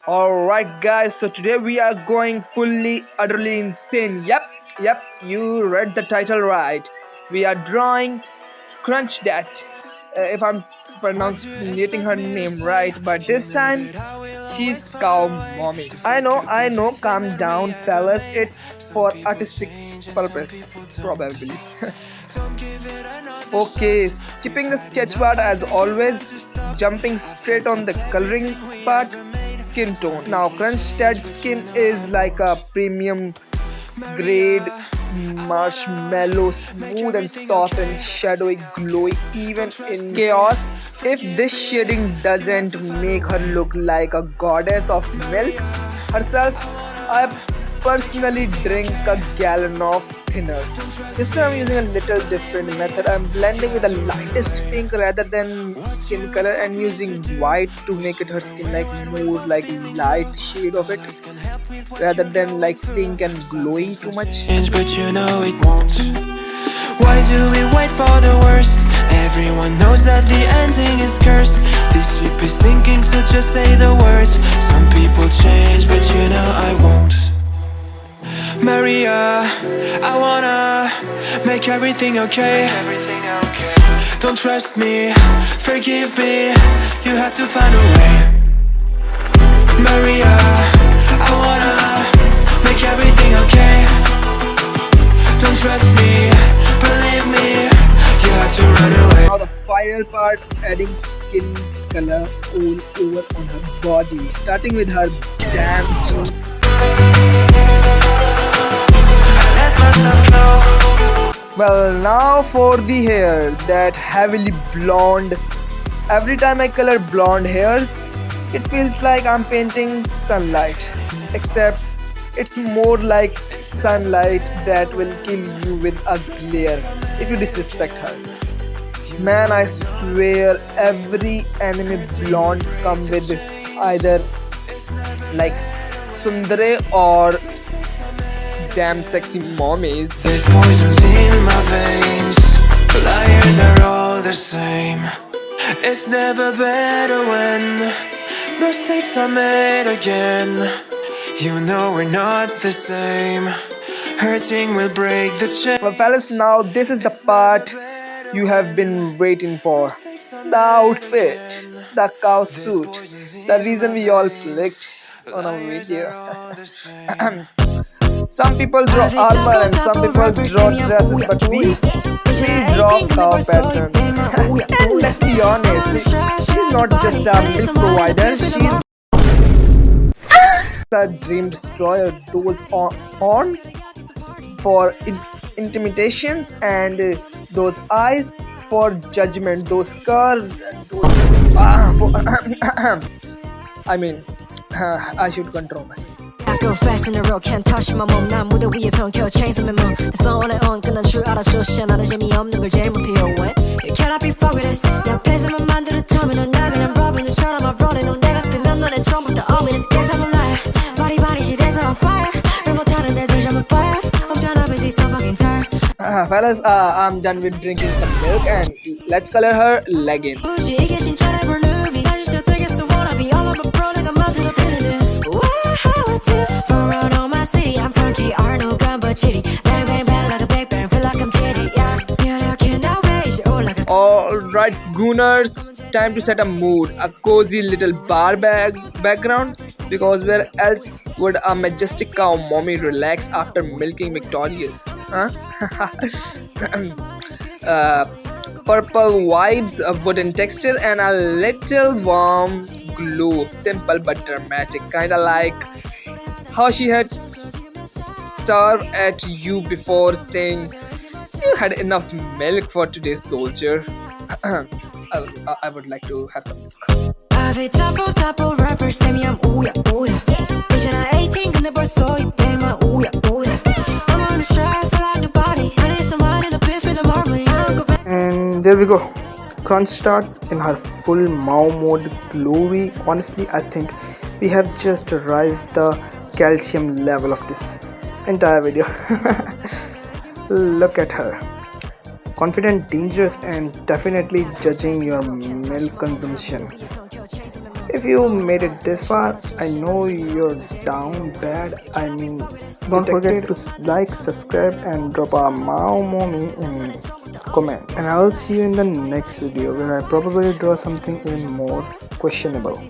Alright guys, so today we are going fully utterly insane. Yep, you read the title right. We are drawing Kronshtadt. If I'm pronouncing her name right, but this time she's cow mommy. I know, calm down fellas, it's for artistic purpose, probably. Okay, skipping the sketch part as always, jumping straight on the coloring part, skin tone. Now, Kronshtadt skin is like a premium grade marshmallow, smooth and soft and shadowy, glowy, even in chaos. If this shading doesn't make her look like a goddess of milk herself, I personally drink a gallon of thinner. This time I'm using a little different method. I'm blending with the lightest pink rather than skin color and using white to make it her skin like more like light shade of it rather than like pink and glowing too much. But you know it won't. Why do we wait for the worst? Everyone knows that the ending is cursed. This ship is sinking, so just say the words. Some people change, but you know I won't. Maria, I wanna make everything okay. Don't trust me, forgive me, you have to find a way. Maria, I wanna make everything okay. Don't trust me, believe me, you have to run away. Now the final part, adding skin color all over on her body, starting with her damn cheeks. Well, now for the hair, that heavily blonde. Every time I color blonde hairs, it feels like I'm painting sunlight. Except it's more like sunlight that will kill you with a glare if you disrespect her. Man, I swear every anime blondes come with either like Sundare or damn sexy mommies. There's poisons in my veins. Liars are all the same. It's never better when mistakes are made again. You know we're not the same. Hurting will break the chain. Well fellas, now this is the part you have been waiting for. The outfit, the cow suit, the reason we all clicked on a video. Some people draw armor and some people draw dresses, but we draw cow patterns. And let's be honest, she's not just a milk provider, she's a dream destroyer. Those horns for intimidations and those eyes for judgment, those curves and those I mean, I should control myself. Go fast in the road, can't touch my mom. 난 무대 위에 성켜 chains on my mom. That's all I on. 끝난 줄 알았어. 시간하는 재미없는 걸 제일 못해요. What? You cannot be fucked with this. 내 앞에서만 만들어 터면 나 그냥 Robin처럼 I'm rolling. 너 내가 뜨면 너네 처음부터 ominous. Guess I'm alive. 바리바리 시대에서 on fire. 말 못하는데 déjà fire. 없잖아 busy so fucking tired. Fellas, I'm done with drinking some milk and let's color her leggings. 이게 진짜래 불누비. 다시 시작되겠어 wanna be all of my pro. 내가 만들어 피는 Alright gooners, time to set a mood, a cozy little bar background, because where else would a majestic cow mommy relax after milking victorious? Huh? Purple vibes, a wooden texture and a little warm glow, simple but dramatic, kinda like how she had starved at you before saying you had enough milk for today, soldier. I would like to have some milk. And there we go. Kronshtadt in her full Mao mode, glowy. Honestly, I think we have just raised the calcium level of this entire video. Look at her. Confident, dangerous and definitely judging your milk consumption. If you made it this far, I know you're down bad. I mean, don't forget to like, subscribe, and drop a Mao Mommy in comment. And I will see you in the next video where I probably draw something even more questionable.